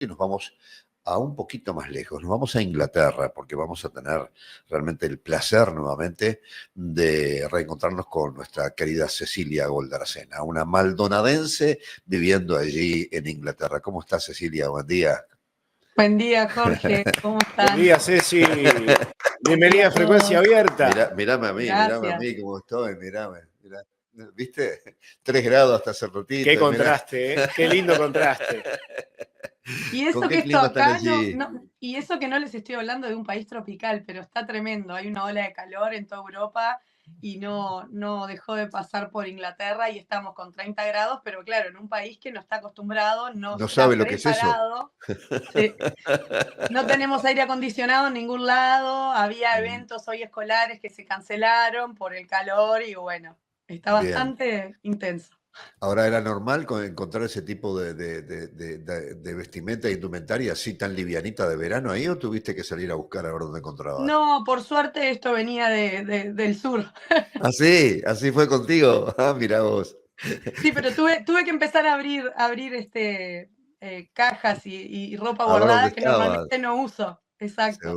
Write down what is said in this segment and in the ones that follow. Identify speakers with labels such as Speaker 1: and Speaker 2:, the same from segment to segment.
Speaker 1: y nos vamos a un poquito más lejos, nos vamos a Inglaterra, porque vamos a tener realmente el placer nuevamente de reencontrarnos con nuestra querida Cecilia Goldaracena, una maldonadense viviendo allí en Inglaterra. ¿Cómo estás, Cecilia? Buen día.
Speaker 2: Buen día, Jorge. ¿Cómo están?
Speaker 3: Buen día, Ceci. Bienvenida a Frecuencia Abierta.
Speaker 1: Mírame a mí, cómo estoy, mirame. ¿Viste? 3 grados hasta hace ratito.
Speaker 3: Qué contraste, ¿eh? Qué lindo contraste.
Speaker 2: Y eso
Speaker 1: ¿Con
Speaker 2: que
Speaker 1: qué
Speaker 2: esto
Speaker 1: clima
Speaker 2: acá
Speaker 1: están allí?
Speaker 2: y eso que no les estoy hablando de un país tropical, pero está tremendo. Hay una ola de calor en toda Europa y no dejó de pasar por Inglaterra y estamos con 30 grados, pero claro, en un país que no está acostumbrado, no está
Speaker 1: sabe lo que es eso.
Speaker 2: preparado. Sí. No tenemos aire acondicionado en ningún lado, había eventos hoy escolares que se cancelaron por el calor y bueno, está bastante intenso.
Speaker 1: Ahora, ¿era normal encontrar ese tipo de vestimenta e indumentaria así tan livianita de verano ahí o tuviste que salir a buscar a ver dónde encontrabas?
Speaker 2: No, por suerte esto venía del sur.
Speaker 1: ¿Ah, sí? ¿Así fue contigo? Ah, mirá vos.
Speaker 2: Sí, pero tuve que empezar a abrir cajas y ropa guardada que normalmente no uso. Exacto.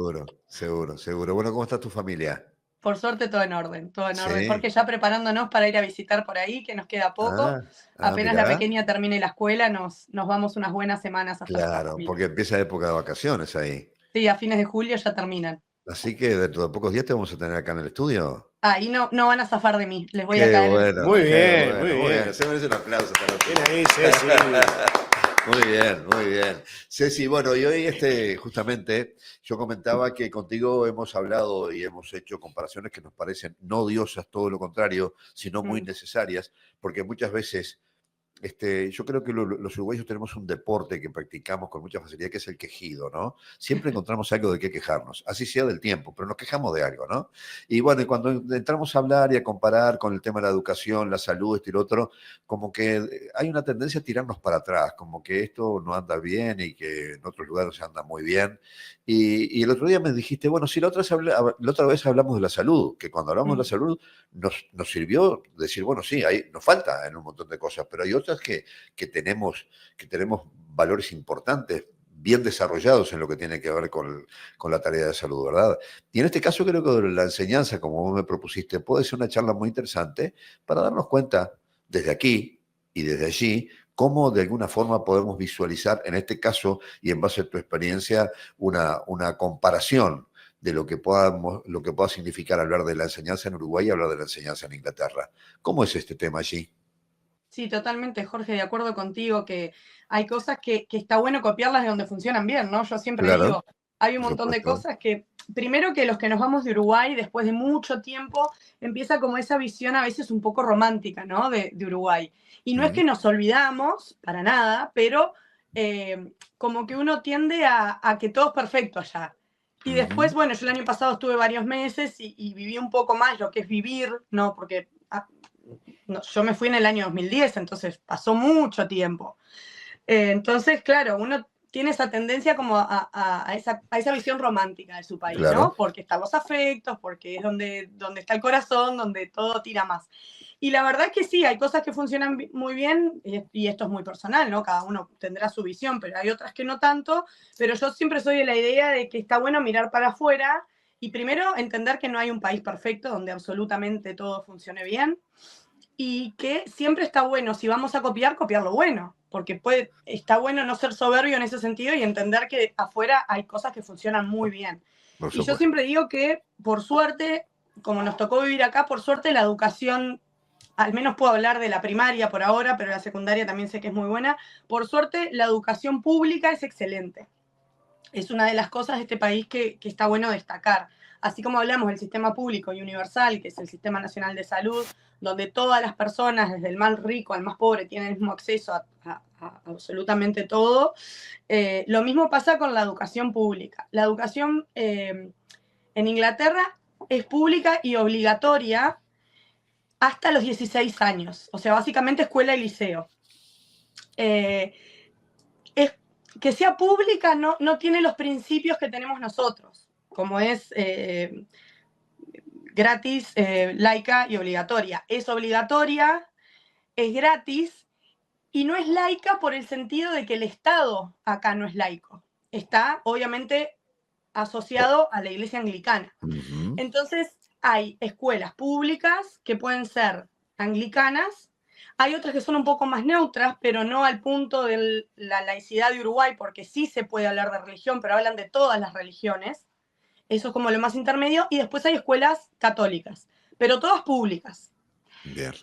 Speaker 1: Seguro. Bueno, ¿cómo está tu familia?
Speaker 2: Por suerte todo en orden,
Speaker 1: Sí.
Speaker 2: Jorge, ya preparándonos para ir a visitar por ahí, que nos queda poco. Apenas
Speaker 1: mirá.
Speaker 2: la pequeña termine la escuela, nos vamos unas buenas semanas hasta la familia.
Speaker 1: Porque empieza época de vacaciones ahí.
Speaker 2: Sí, a fines de julio ya terminan.
Speaker 1: Así que dentro de pocos días te vamos a tener acá en el estudio.
Speaker 2: Ahí no van a zafar de mí, les voy a caer.
Speaker 1: Bueno,
Speaker 3: muy bien.
Speaker 1: Se merece un aplauso.
Speaker 3: Bien ahí, Ceci.
Speaker 1: Muy bien. Ceci, bueno, y hoy justamente yo comentaba que contigo hemos hablado y hemos hecho comparaciones que nos parecen no odiosas, todo lo contrario, sino muy necesarias, porque muchas veces yo creo que los uruguayos tenemos un deporte que practicamos con mucha facilidad, que es el quejido, ¿no? Siempre encontramos algo de qué quejarnos, así sea del tiempo, pero nos quejamos de algo, ¿no? Y bueno, y cuando entramos a hablar y a comparar con el tema de la educación, la salud, y lo otro, como que hay una tendencia a tirarnos para atrás, como que esto no anda bien y que en otros lugares anda muy bien. Y el otro día me dijiste, bueno, sí, la otra vez hablamos de la salud, que cuando hablamos de la salud nos sirvió decir, bueno, sí, nos falta en un montón de cosas, pero hay otras que tenemos valores importantes, bien desarrollados en lo que tiene que ver con la tarea de salud, ¿verdad? Y en este caso creo que la enseñanza, como vos me propusiste, puede ser una charla muy interesante para darnos cuenta desde aquí y desde allí cómo de alguna forma podemos visualizar, en este caso, y en base a tu experiencia, una comparación de lo que pueda significar hablar de la enseñanza en Uruguay y hablar de la enseñanza en Inglaterra. ¿Cómo es este tema allí?
Speaker 2: Sí, totalmente, Jorge, de acuerdo contigo que hay cosas que está bueno copiarlas de donde funcionan bien, ¿no? Yo siempre digo, hay un montón de cosas que, primero que los que nos vamos de Uruguay, después de mucho tiempo, empieza como esa visión a veces un poco romántica, ¿no? De Uruguay. Y no es que nos olvidamos, para nada, pero como que uno tiende a que todo es perfecto allá. Y después, bueno, yo el año pasado estuve varios meses y viví un poco más lo que es vivir, ¿no? Porque yo me fui en el año 2010, entonces pasó mucho tiempo. Entonces, claro, uno tiene esa tendencia como a esa visión romántica de su país, ¿no? Porque están los afectos, porque es donde está el corazón, donde todo tira más. Y la verdad es que sí, hay cosas que funcionan muy bien, y esto es muy personal, ¿no? Cada uno tendrá su visión, pero hay otras que no tanto. Pero yo siempre soy de la idea de que está bueno mirar para afuera y primero entender que no hay un país perfecto donde absolutamente todo funcione bien. Y que siempre está bueno, si vamos a copiar lo bueno, porque está bueno no ser soberbio en ese sentido y entender que afuera hay cosas que funcionan muy bien. Y yo siempre digo que, por suerte, como nos tocó vivir acá, por suerte la educación, al menos puedo hablar de la primaria por ahora, pero la secundaria también sé que es muy buena, por suerte la educación pública es excelente. Es una de las cosas de este país que está bueno destacar. Así como hablamos del sistema público y universal, que es el Sistema Nacional de Salud, donde todas las personas, desde el más rico al más pobre, tienen el mismo acceso a absolutamente todo, lo mismo pasa con la educación pública. La educación en Inglaterra es pública y obligatoria hasta los 16 años, o sea, básicamente escuela y liceo. Que sea pública no tiene los principios que tenemos nosotros, como es gratis, laica y obligatoria. Es obligatoria, es gratis Y no es laica por el sentido de que el Estado acá no es laico. Está, obviamente, asociado a la Iglesia Anglicana. Entonces, hay escuelas públicas que pueden ser anglicanas, hay otras que son un poco más neutras, pero no al punto de la laicidad de Uruguay, porque sí se puede hablar de religión, pero hablan de todas las religiones. Eso es como lo más intermedio. Y después hay escuelas católicas, pero todas públicas.
Speaker 1: Bien.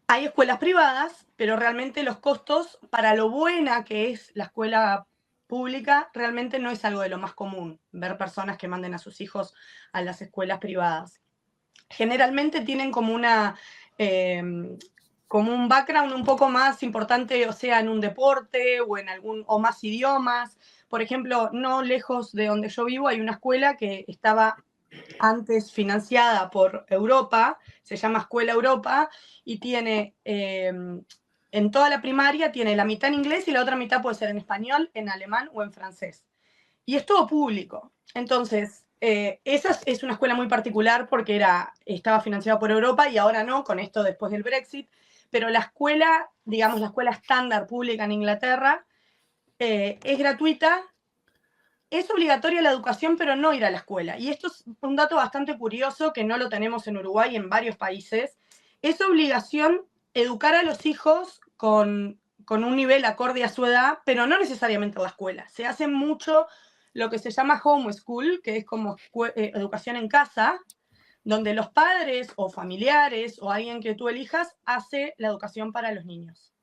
Speaker 2: Hay escuelas privadas, pero realmente los costos, para lo buena que es la escuela pública, realmente no es algo de lo más común, ver personas que manden a sus hijos a las escuelas privadas. Generalmente tienen como como un background un poco más importante, o sea, en un deporte o en o más idiomas. Por ejemplo, no lejos de donde yo vivo hay una escuela que estaba antes financiada por Europa, se llama Escuela Europa, y tiene, en toda la primaria, tiene la mitad en inglés y la otra mitad puede ser en español, en alemán o en francés. Y es todo público. Entonces, esa es una escuela muy particular porque estaba financiada por Europa y ahora no, con esto después del Brexit. Pero la escuela, digamos, la escuela estándar pública en Inglaterra, es gratuita. Es obligatoria la educación, pero no ir a la escuela. Y esto es un dato bastante curioso que no lo tenemos en Uruguay y en varios países. Es obligación educar a los hijos con un nivel acorde a su edad, pero no necesariamente en la escuela. Se hace mucho lo que se llama homeschool, que es como educación en casa, donde los padres o familiares o alguien que tú elijas hace la educación para los niños.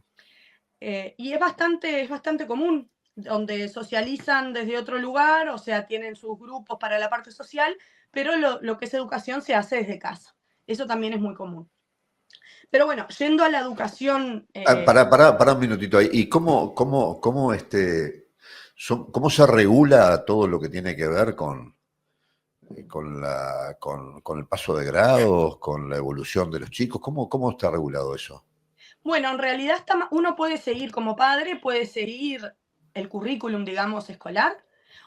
Speaker 2: Y es bastante común, donde socializan desde otro lugar, o sea, tienen sus grupos para la parte social, pero lo que es educación se hace desde casa. Eso también es muy común. Pero bueno, yendo a la educación...
Speaker 1: Para un minutito ahí. ¿Y cómo se regula todo lo que tiene que ver con el paso de grados, con la evolución de los chicos? ¿Cómo está regulado eso?
Speaker 2: Bueno, en realidad uno puede seguir como padre, puede seguir el currículum, digamos, escolar,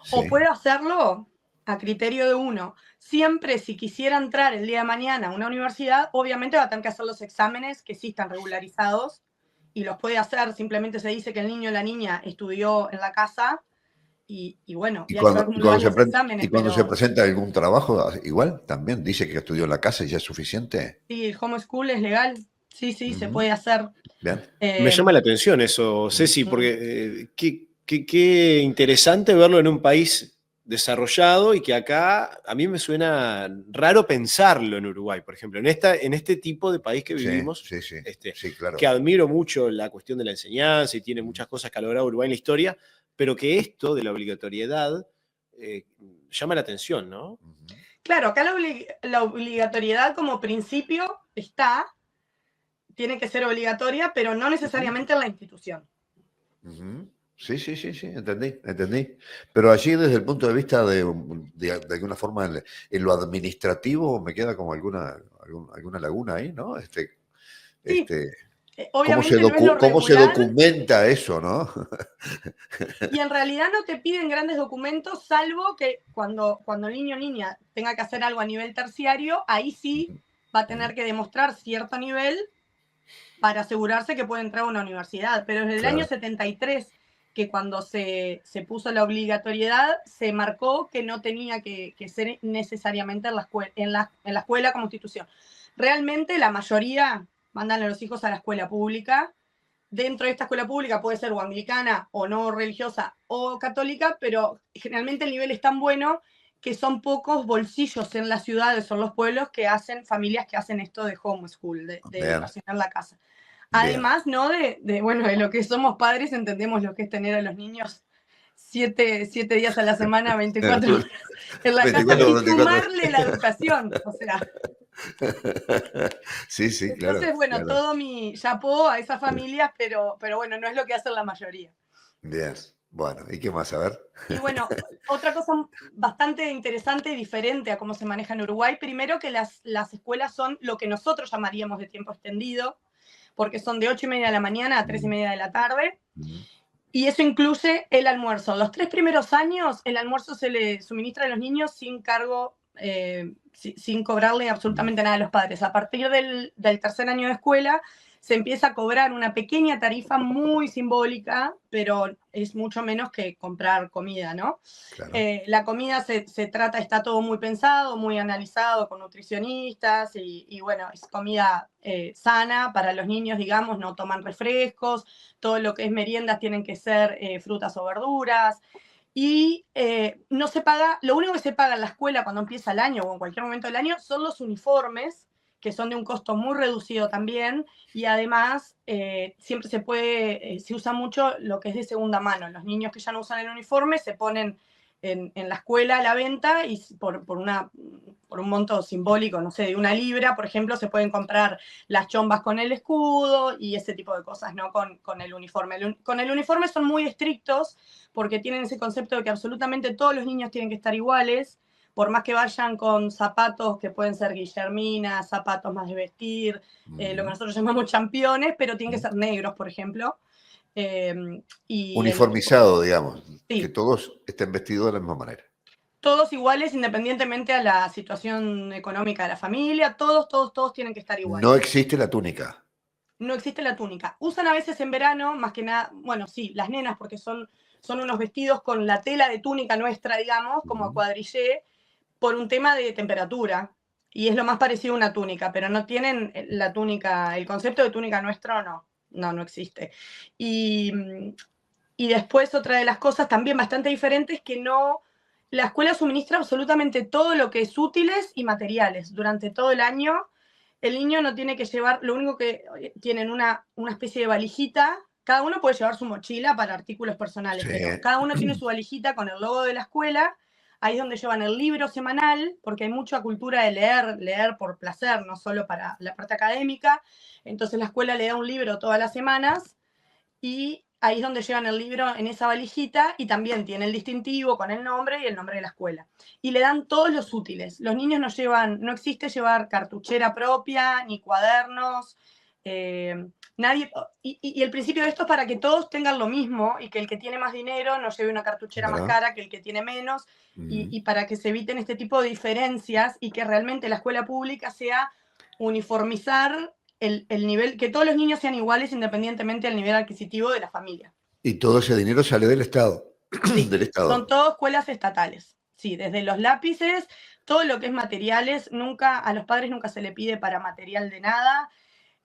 Speaker 1: Sí.
Speaker 2: o puede hacerlo a criterio de uno. Siempre, si quisiera entrar el día de mañana a una universidad, obviamente va a tener que hacer los exámenes que sí están regularizados y los puede hacer. Simplemente se dice que el niño o la niña estudió en la casa y bueno, y hay que ver cómo le van los exámenes.
Speaker 1: ¿Y cuando se presenta algún trabajo, igual también dice que estudió en la casa y ya es suficiente?
Speaker 2: Sí, el homeschool es legal. Sí, se puede hacer.
Speaker 1: Bien.
Speaker 3: Me llama la atención eso, Ceci, porque qué interesante verlo en un país desarrollado y que acá a mí me suena raro pensarlo en Uruguay, por ejemplo, en este tipo de país que vivimos,
Speaker 1: Sí, claro.
Speaker 3: que admiro mucho la cuestión de la enseñanza y tiene muchas cosas que ha logrado Uruguay en la historia, pero que esto de la obligatoriedad llama la atención, ¿no?
Speaker 2: Claro, acá la obligatoriedad como principio tiene que ser obligatoria, pero no necesariamente en la institución.
Speaker 1: Sí, entendí. Pero allí desde el punto de vista de alguna forma en lo administrativo me queda como alguna laguna ahí, ¿no?
Speaker 2: Sí. Obviamente
Speaker 1: ¿Cómo se documenta eso, no?
Speaker 2: Y en realidad no te piden grandes documentos, salvo que cuando el niño o niña tenga que hacer algo a nivel terciario, ahí sí va a tener que demostrar cierto nivel para asegurarse que puede entrar a una universidad. Pero desde el año 73, que cuando se puso la obligatoriedad, se marcó que no tenía que ser necesariamente en la escuela como institución. Realmente la mayoría mandan a los hijos a la escuela pública. Dentro de esta escuela pública puede ser o anglicana o no religiosa o católica, pero generalmente el nivel es tan bueno que son pocos bolsillos en las ciudades o en los pueblos que hacen, familias que hacen esto de homeschool, de educación en la casa. Además, ¿no? De lo que somos padres, entendemos lo que es tener a los niños 7 días a la semana, 24 horas en la casa y sumarle la educación, o sea.
Speaker 1: Sí, claro.
Speaker 2: Entonces, bueno,
Speaker 1: claro.
Speaker 2: todo mi chapó a esas familias, pero bueno, no es lo que hacen la mayoría.
Speaker 1: Bien, bueno, ¿y qué más? A ver.
Speaker 2: Y bueno, otra cosa bastante interesante y diferente a cómo se maneja en Uruguay, primero que las escuelas son lo que nosotros llamaríamos de tiempo extendido, porque son de 8:30 de la mañana a 3:30 de la tarde, y eso incluye el almuerzo. Los 3 primeros años, el almuerzo se le suministra a los niños sin cargo, sin cobrarle absolutamente nada a los padres. A partir del tercer año de escuela, se empieza a cobrar una pequeña tarifa muy simbólica, pero es mucho menos que comprar comida, ¿no?
Speaker 1: Claro.
Speaker 2: La comida se trata, está todo muy pensado, muy analizado con nutricionistas y bueno, es comida sana para los niños, digamos, no toman refrescos, todo lo que es meriendas tienen que ser frutas o verduras. Y no se paga, lo único que se paga en la escuela cuando empieza el año o en cualquier momento del año son los uniformes, que son de un costo muy reducido también, y además siempre se usa mucho lo que es de segunda mano. Los niños que ya no usan el uniforme se ponen en la escuela a la venta y por un monto simbólico, no sé, de 1 libra, por ejemplo, se pueden comprar las chombas con el escudo y ese tipo de cosas, ¿no? Con el uniforme. Con el uniforme son muy estrictos porque tienen ese concepto de que absolutamente todos los niños tienen que estar iguales, por más que vayan con zapatos que pueden ser guillerminas, zapatos más de vestir, lo que nosotros llamamos championes, pero tienen que ser negros, por ejemplo.
Speaker 1: Uniformizado, digamos,
Speaker 2: sí,
Speaker 1: que todos estén vestidos de la misma manera.
Speaker 2: todos iguales, independientemente a la situación económica de la familia, todos tienen que estar iguales.
Speaker 1: No existe la túnica.
Speaker 2: No existe la túnica. Usan a veces en verano, más que nada, bueno, sí, las nenas, porque son unos vestidos con la tela de túnica nuestra, digamos, como cuadrillé, por un tema de temperatura. Y es lo más parecido a una túnica, pero no tienen la túnica, el concepto de túnica nuestro no existe. Y después otra de las cosas también bastante diferentes que la escuela suministra absolutamente todo lo que es útiles y materiales durante todo el año. El niño no tiene que llevar, lo único que tienen una especie de valijita. Cada uno puede llevar su mochila para artículos personales,
Speaker 1: Sí.
Speaker 2: pero cada uno tiene su valijita con el logo de la escuela. Ahí es donde llevan el libro semanal, porque hay mucha cultura de leer por placer, no solo para la parte académica. Entonces la escuela le da un libro todas las semanas y ahí es donde llevan el libro en esa valijita y también tiene el distintivo con el nombre y el nombre de la escuela. Y le dan todos los útiles. Los niños no existe llevar cartuchera propia, ni cuadernos, nadie. Y el principio de esto es para que todos tengan lo mismo y que el que tiene más dinero no lleve una cartuchera más cara que el que tiene menos y para que se eviten este tipo de diferencias y que realmente la escuela pública sea uniformizar el nivel, que todos los niños sean iguales independientemente del nivel adquisitivo de la familia.
Speaker 1: Y todo ese dinero sale del Estado.
Speaker 2: Sí,
Speaker 1: del Estado.
Speaker 2: son todas escuelas estatales. Sí, desde los lápices, todo lo que es materiales, a los padres nunca se le pide para material de nada.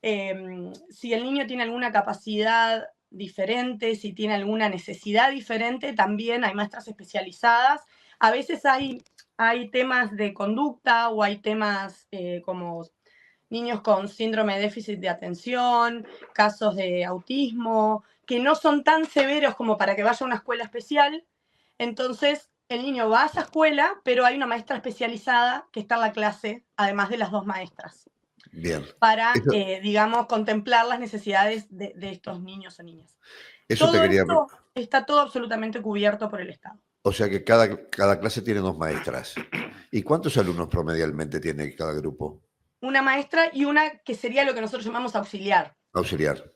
Speaker 2: Si el niño tiene alguna capacidad diferente, si tiene alguna necesidad diferente, también hay maestras especializadas. A veces hay temas de conducta o hay temas como niños con síndrome de déficit de atención, casos de autismo, que no son tan severos como para que vaya a una escuela especial. Entonces, el niño va a esa escuela, pero hay una maestra especializada que está en la clase, además de las 2 maestras.
Speaker 1: Bien.
Speaker 2: Para, digamos, contemplar las necesidades de estos niños o niñas.
Speaker 1: Eso te quería...
Speaker 2: Esto está todo absolutamente cubierto por el Estado.
Speaker 1: O sea que cada clase tiene 2 maestras. ¿Y cuántos alumnos promedialmente tiene cada grupo?
Speaker 2: Una maestra y una que sería lo que nosotros llamamos auxiliar.
Speaker 1: Auxiliar.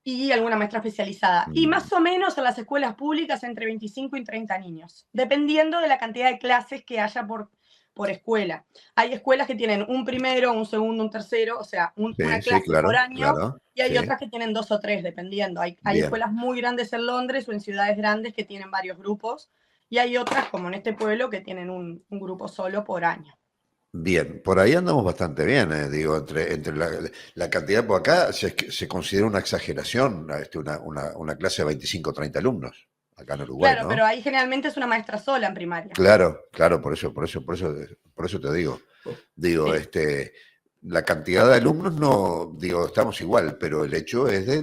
Speaker 2: Y alguna maestra especializada. Y más o menos en las escuelas públicas entre 25 y 30 niños, dependiendo de la cantidad de clases que haya por escuela. Hay escuelas que tienen un primero, un segundo, un tercero, o sea, una clase por año, y hay otras que tienen 2 o 3, dependiendo. Hay escuelas muy grandes en Londres o en ciudades grandes que tienen varios grupos, y hay otras, como en este pueblo, que tienen un grupo solo por año.
Speaker 1: Bien, por ahí andamos bastante bien, digo, entre la cantidad, por acá se considera una exageración una clase de 25 o 30 alumnos, acá en Uruguay,
Speaker 2: Claro,
Speaker 1: ¿no?
Speaker 2: pero ahí generalmente es una maestra sola en primaria.
Speaker 1: Claro, por eso te digo. Digo,
Speaker 2: Sí.
Speaker 1: La cantidad de alumnos no, digo, estamos igual, pero el hecho es de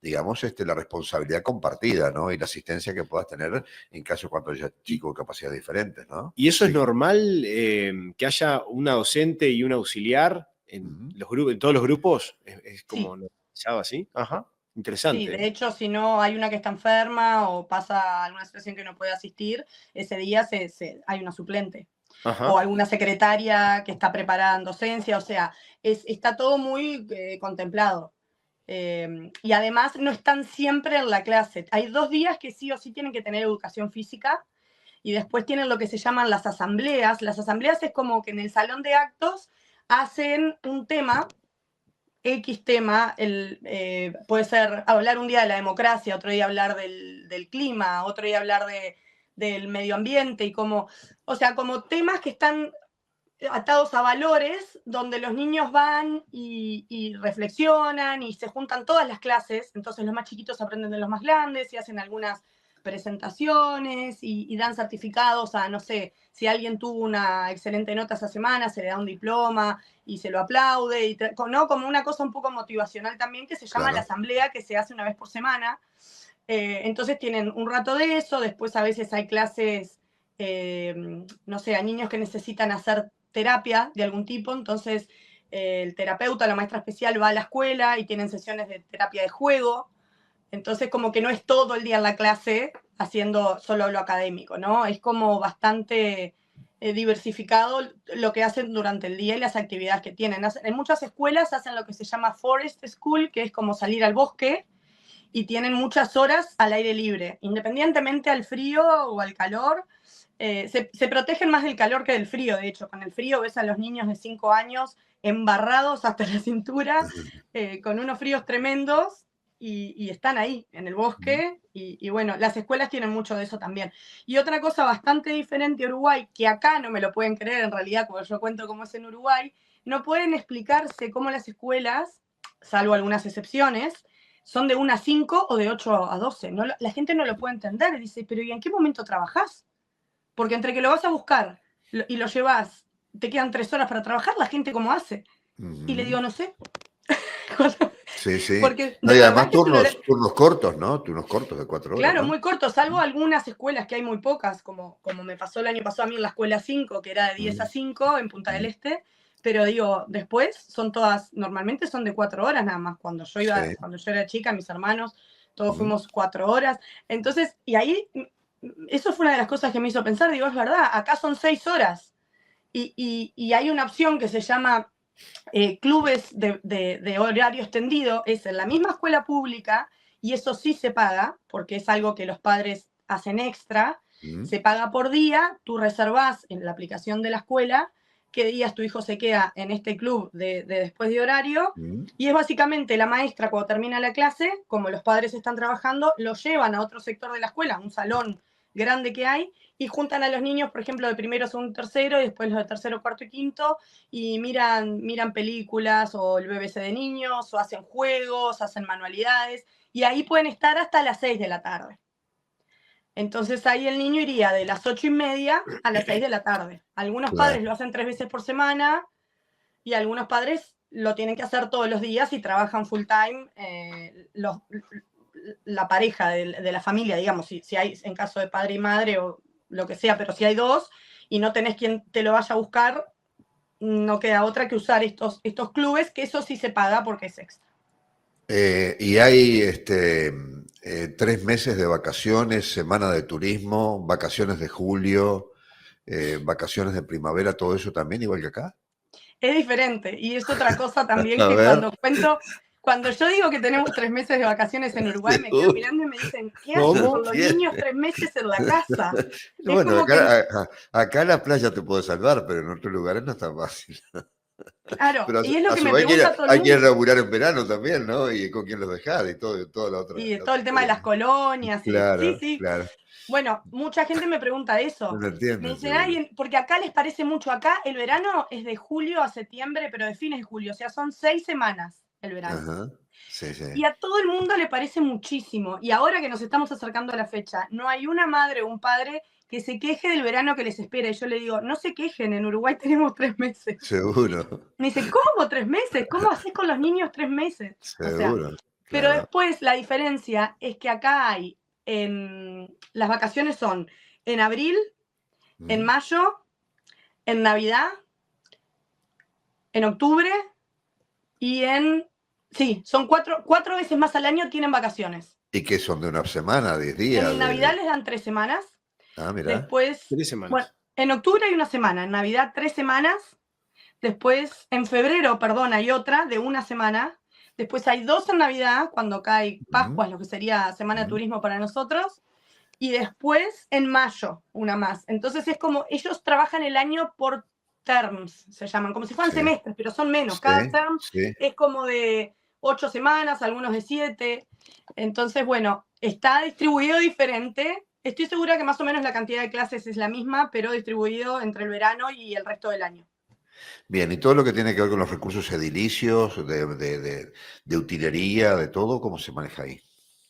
Speaker 1: digamos, la responsabilidad compartida, ¿no? Y la asistencia que puedas tener en caso cuando haya chicos de capacidades diferentes, ¿no?
Speaker 3: ¿Y eso es normal, que haya una docente y un auxiliar en en todos los grupos? ¿Es como normalizado así? Ajá, interesante.
Speaker 2: Sí, de hecho, si no hay una que está enferma o pasa alguna situación que no puede asistir, ese día hay una suplente.
Speaker 3: Ajá.
Speaker 2: O alguna secretaria que está preparada en docencia, o sea, está todo muy contemplado. Y además no están siempre en la clase. Hay 2 días que sí o sí tienen que tener educación física y después tienen lo que se llaman las asambleas. Las asambleas es como que en el salón de actos hacen un tema X tema, puede ser hablar un día de la democracia, otro día hablar del clima, otro día hablar del medio ambiente y como temas que están atados a valores, donde los niños van y reflexionan y se juntan todas las clases, entonces los más chiquitos aprenden de los más grandes y hacen algunas presentaciones y dan certificados a, no sé, si alguien tuvo una excelente nota esa semana, se le da un diploma y se lo aplaude, ¿no? Como una cosa un poco motivacional también que se llama la asamblea, que se hace una vez por semana. Entonces tienen un rato de eso, después a veces hay clases, no sé, a niños que necesitan hacer terapia de algún tipo, entonces el terapeuta, la maestra especial va a la escuela y tienen sesiones de terapia de juego, entonces como que no es todo el día en la clase haciendo solo lo académico, ¿no? Es como bastante diversificado lo que hacen durante el día y las actividades que tienen. En muchas escuelas hacen lo que se llama Forest School, que es como salir al bosque, y tienen muchas horas al aire libre, independientemente al frío o al calor. Se protegen más del calor que del frío, de hecho. Con el frío ves a los niños de 5 años embarrados hasta la cintura, con unos fríos tremendos, y están ahí, en el bosque, y bueno, las escuelas tienen mucho de eso también. Y otra cosa bastante diferente a Uruguay, que acá no me lo pueden creer en realidad, como yo cuento cómo es en Uruguay, no pueden explicarse cómo las escuelas, salvo algunas excepciones, son de 1 a 5 o de 8 a 12. No, la gente no lo puede entender y dice, pero ¿y en qué momento trabajás? Porque entre que lo vas a buscar y lo llevas, te quedan 3 horas para trabajar, la gente ¿cómo hace? Y le digo, no sé.
Speaker 1: Sí, sí.
Speaker 2: Porque
Speaker 1: No,
Speaker 2: de
Speaker 1: y
Speaker 2: verdad
Speaker 1: además
Speaker 2: que
Speaker 1: turnos cortos, ¿no? Turnos cortos de 4 horas,
Speaker 2: claro,
Speaker 1: ¿no?
Speaker 2: muy cortos, salvo algunas escuelas que hay muy pocas, como me pasó el año pasado a mí en la escuela 5, que era de 10 a 5 en Punta del Este, pero digo, después son todas, normalmente son de 4 horas nada más. Cuando yo era chica, mis hermanos, todos fuimos 4 horas. Entonces, y ahí, eso fue una de las cosas que me hizo pensar, digo, es verdad, acá son 6 horas. Y hay una opción que se llama clubes de horario extendido, es en la misma escuela pública, y eso sí se paga, porque es algo que los padres hacen extra, se paga por día, tú reservas en la aplicación de la escuela qué días tu hijo se queda en este club de después de horario, y es básicamente la maestra cuando termina la clase, como los padres están trabajando, lo llevan a otro sector de la escuela, un salón grande que hay, y juntan a los niños, por ejemplo, de primero, segundo, tercero, y después los de tercero, cuarto y quinto, y miran películas o el BBC de niños, o hacen juegos, hacen manualidades, y ahí pueden estar hasta las 6 de la tarde. Entonces ahí el niño iría de las 8:30 a las 6 de la tarde. Algunos padres lo hacen 3 veces por semana, y algunos padres lo tienen que hacer todos los días y trabajan full time, la pareja de la familia, digamos, si hay en caso de padre y madre o lo que sea, pero si hay dos y no tenés quien te lo vaya a buscar, no queda otra que usar estos clubes, que eso sí se paga porque es extra.
Speaker 1: Y hay 3 meses de vacaciones, semana de turismo, vacaciones de julio, vacaciones de primavera, todo eso también, igual que acá.
Speaker 2: Es diferente, y es otra cosa también
Speaker 1: A
Speaker 2: que
Speaker 1: ver.
Speaker 2: cuando yo digo que tenemos 3 meses de vacaciones en Uruguay, me quedan mirando y me dicen, ¿qué hacen con los niños 3 meses en la casa?
Speaker 1: Bueno, acá la playa te puede salvar, pero en otros lugares no es tan fácil.
Speaker 2: Claro,
Speaker 1: Pero
Speaker 2: y es lo
Speaker 1: a
Speaker 2: que
Speaker 1: su
Speaker 2: me
Speaker 1: vez
Speaker 2: pregunta todo el
Speaker 1: hay que
Speaker 2: mundo.
Speaker 1: laburar en verano también, ¿no? Y con quién los dejás y toda la otra.
Speaker 2: Y todo el tema de las colonias, sí,
Speaker 1: Claro,
Speaker 2: sí.
Speaker 1: claro.
Speaker 2: Bueno, mucha gente me pregunta eso.
Speaker 1: No lo
Speaker 2: Me
Speaker 1: entienden,
Speaker 2: dicen,
Speaker 1: seguro.
Speaker 2: porque acá les parece mucho. Acá el verano es de julio a septiembre, pero de fines de julio. O sea, son 6 semanas el verano.
Speaker 1: Ajá. Sí, sí.
Speaker 2: Y a todo el mundo le parece muchísimo. Y ahora que nos estamos acercando a la fecha, no hay una madre o un padre que se queje del verano que les espera. Y yo le digo, no se quejen, en Uruguay tenemos 3 meses.
Speaker 1: Seguro.
Speaker 2: Me dice, ¿cómo 3 meses? ¿Cómo haces con los niños 3 meses? O sea,
Speaker 1: Seguro.
Speaker 2: pero
Speaker 1: Claro.
Speaker 2: después la diferencia es que acá hay, las vacaciones son en abril, en mayo, en Navidad, en octubre y sí, son 4 veces más al año tienen vacaciones.
Speaker 1: ¿Y qué son de una semana, 10 días?
Speaker 2: En Navidad les dan 3 semanas.
Speaker 1: Mira.
Speaker 2: Después,
Speaker 3: 3 semanas.
Speaker 2: bueno, en octubre hay 1 semana, en Navidad 3 semanas. Después, en febrero, perdón, hay otra de 1 semana. Después hay 2 en Navidad, cuando cae Pascua, lo que sería Semana de Turismo para nosotros. Y después, en mayo, una más. Entonces es como, ellos trabajan el año por terms, se llaman, como si fueran
Speaker 1: Sí.
Speaker 2: semestres, pero son menos.
Speaker 1: Sí,
Speaker 2: Cada term
Speaker 1: sí.
Speaker 2: es como de 8 semanas, algunos de 7. Entonces, bueno, está distribuido diferente. Estoy segura que más o menos la cantidad de clases es la misma, pero distribuido entre el verano y el resto del año.
Speaker 1: Bien, y todo lo que tiene que ver con los recursos edilicios, de utilería, de todo, ¿cómo se maneja ahí?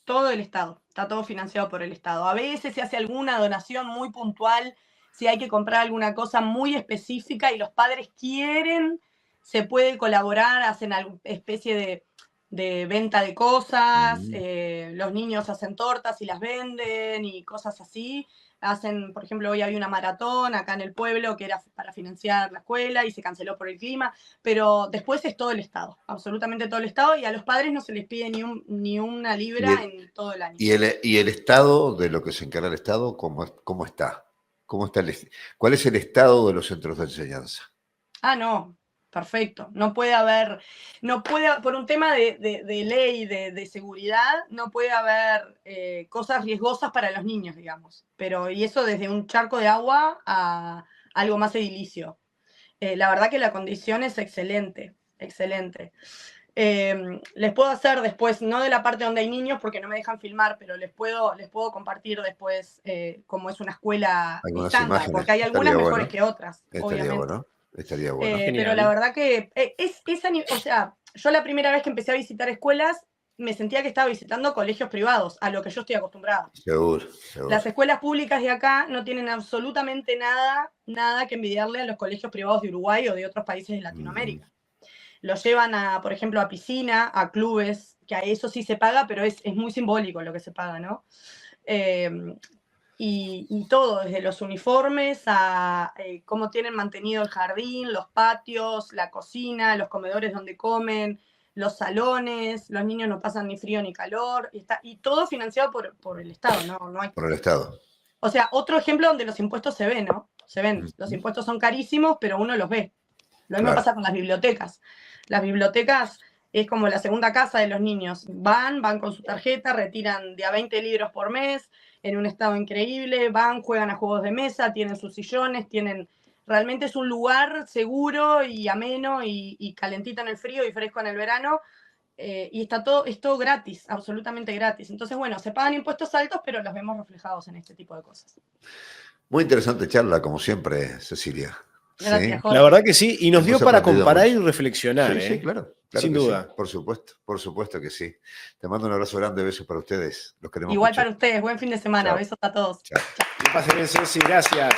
Speaker 2: Todo el Estado, está todo financiado por el Estado. A veces se hace alguna donación muy puntual, si hay que comprar alguna cosa muy específica y los padres quieren, se puede colaborar, hacen alguna especie de venta de cosas, los niños hacen tortas y las venden y cosas así. Hacen, por ejemplo, hoy había una maratón acá en el pueblo que era para financiar la escuela y se canceló por el clima, pero después es todo el Estado, absolutamente todo el Estado, y a los padres no se les pide ni una libra en todo el año.
Speaker 1: ¿Y el Estado, de lo que se encarga el Estado, cómo está? ¿Cuál es el estado de los centros de enseñanza?
Speaker 2: No, perfecto. No puede haber, por un tema de ley, de seguridad, no puede haber cosas riesgosas para los niños, digamos. Y eso desde un charco de agua a algo más edilicio. La verdad que la condición es excelente, excelente. Les puedo hacer después, no de la parte donde hay niños porque no me dejan filmar, pero les puedo compartir después cómo es una escuela estándar, porque hay algunas mejores que otras, obviamente.
Speaker 1: Estaría bueno.
Speaker 2: Pero la verdad que o sea, yo la primera vez que empecé a visitar escuelas me sentía que estaba visitando colegios privados, a lo que yo estoy acostumbrada.
Speaker 1: Seguro.
Speaker 2: Las escuelas públicas de acá no tienen absolutamente nada que envidiarle a los colegios privados de Uruguay o de otros países de Latinoamérica. Los llevan por ejemplo, a piscina, a clubes, que a eso sí se paga, pero es muy simbólico lo que se paga, ¿no? Y todo, desde los uniformes a cómo tienen mantenido el jardín, los patios, la cocina, los comedores donde comen, los salones, los niños no pasan ni frío ni calor, y todo financiado por el Estado, no hay.
Speaker 1: Por el Estado.
Speaker 2: O sea, otro ejemplo donde los impuestos se ven, ¿no? Se ven. Los impuestos son carísimos, pero uno los ve. Lo mismo pasa con las bibliotecas. Las bibliotecas es como la segunda casa de los niños. Van con su tarjeta, retiran de a 20 libros por mes, en un estado increíble, juegan a juegos de mesa, tienen sus sillones, realmente es un lugar seguro y ameno y calentito en el frío y fresco en el verano, y es todo gratis, absolutamente gratis. Entonces, bueno, se pagan impuestos altos, pero los vemos reflejados en este tipo de cosas.
Speaker 1: Muy interesante charla, como siempre, Cecilia.
Speaker 2: Gracias, Jorge.
Speaker 3: La verdad que sí, y nos dio para comparar y reflexionar.
Speaker 1: Sí, claro
Speaker 3: sin duda.
Speaker 1: Sí, por supuesto que sí. Te mando un abrazo grande, besos para ustedes. Los queremos
Speaker 2: Igual
Speaker 1: mucho.
Speaker 2: Para ustedes, buen fin de semana, besos a todos.
Speaker 1: Chao.
Speaker 3: Que pasen bien, Ceci, gracias.